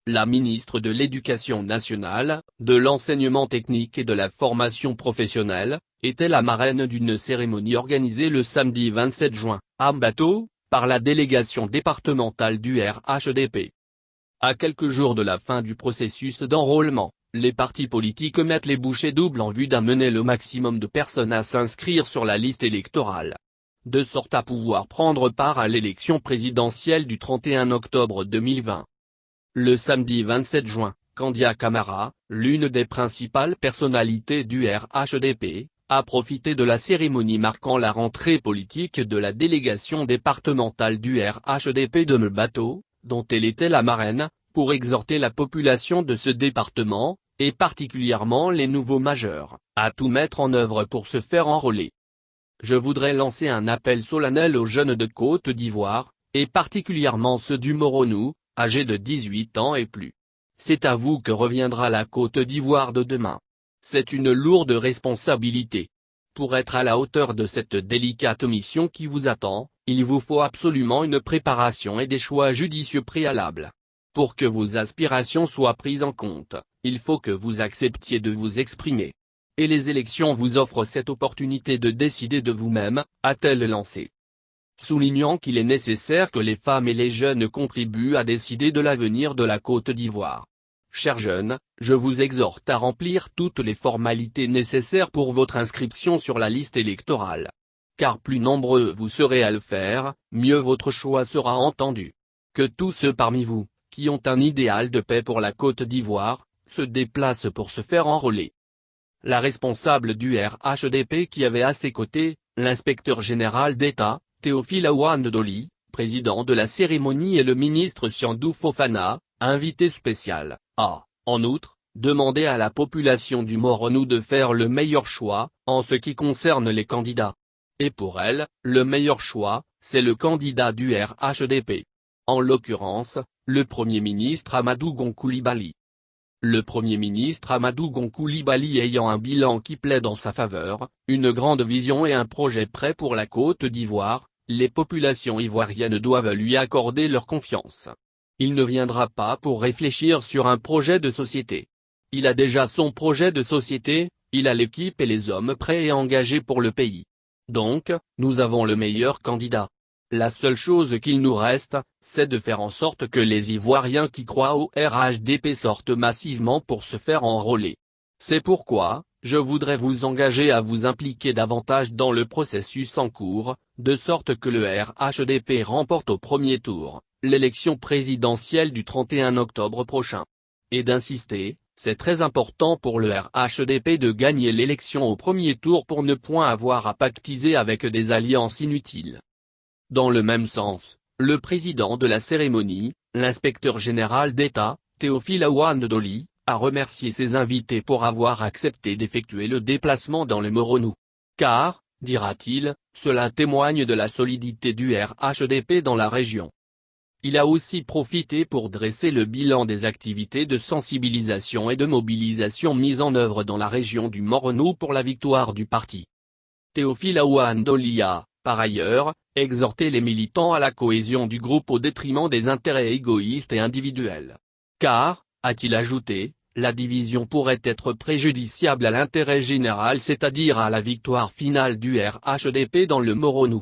la ministre de l'Éducation nationale, de l'enseignement technique et de la formation professionnelle, était la marraine d'une cérémonie organisée le samedi 27 juin, à Mbato, par la délégation départementale du RHDP. À quelques jours de la fin du processus d'enrôlement, les partis politiques mettent les bouchées doubles en vue d'amener le maximum de personnes à s'inscrire sur la liste électorale, de sorte à pouvoir prendre part à l'élection présidentielle du 31 octobre 2020. Le samedi 27 juin, Candia Camara, l'une des principales personnalités du RHDP, a profité de la cérémonie marquant la rentrée politique de la délégation départementale du RHDP de Mbato, dont elle était la marraine, pour exhorter la population de ce département, et particulièrement les nouveaux majeurs, à tout mettre en œuvre pour se faire enrôler. Je voudrais lancer un appel solennel aux jeunes de Côte d'Ivoire, et particulièrement ceux du Moronou, âgés de 18 ans et plus. C'est à vous que reviendra la Côte d'Ivoire de demain. C'est une lourde responsabilité. Pour être à la hauteur de cette délicate mission qui vous attend, il vous faut absolument une préparation et des choix judicieux préalables. Pour que vos aspirations soient prises en compte, il faut que vous acceptiez de vous exprimer. Et les élections vous offrent cette opportunité de décider de vous-même, a-t-elle lancé. Soulignant qu'il est nécessaire que les femmes et les jeunes contribuent à décider de l'avenir de la Côte d'Ivoire. Chers jeunes, je vous exhorte à remplir toutes les formalités nécessaires pour votre inscription sur la liste électorale. Car plus nombreux vous serez à le faire, mieux votre choix sera entendu. Que tous ceux parmi vous, qui ont un idéal de paix pour la Côte d'Ivoire, se déplacent pour se faire enrôler. La responsable du RHDP qui avait à ses côtés, l'inspecteur général d'État, Théophile Awandoli, président de la cérémonie et le ministre Siandou Fofana, invité spécial, a, en outre, demandé à la population du Moronou de faire le meilleur choix, en ce qui concerne les candidats. Et pour elle, le meilleur choix, c'est le candidat du RHDP. En l'occurrence, le Premier ministre Amadou Gon Coulibaly. Le Premier ministre Amadou Gon Coulibaly ayant un bilan qui plaide en sa faveur, une grande vision et un projet prêt pour la Côte d'Ivoire, les populations ivoiriennes doivent lui accorder leur confiance. Il ne viendra pas pour réfléchir sur un projet de société. Il a déjà son projet de société, il a l'équipe et les hommes prêts et engagés pour le pays. Donc, nous avons le meilleur candidat. La seule chose qu'il nous reste, c'est de faire en sorte que les Ivoiriens qui croient au RHDP sortent massivement pour se faire enrôler. C'est pourquoi, je voudrais vous engager à vous impliquer davantage dans le processus en cours, de sorte que le RHDP remporte au premier tour l'élection présidentielle du 31 octobre prochain. Et d'insister, c'est très important pour le RHDP de gagner l'élection au premier tour pour ne point avoir à pactiser avec des alliances inutiles. Dans le même sens, le président de la cérémonie, l'inspecteur général d'État, Théophile Awandoli, a remercié ses invités pour avoir accepté d'effectuer le déplacement dans le Moronou. Car, dira-t-il, cela témoigne de la solidité du RHDP dans la région. Il a aussi profité pour dresser le bilan des activités de sensibilisation et de mobilisation mises en œuvre dans la région du Moronou pour la victoire du parti. Théophile Awandoli a, par ailleurs, exhorté les militants à la cohésion du groupe au détriment des intérêts égoïstes et individuels. Car, a-t-il ajouté, la division pourrait être préjudiciable à l'intérêt général, c'est-à-dire à la victoire finale du RHDP dans le Moronou.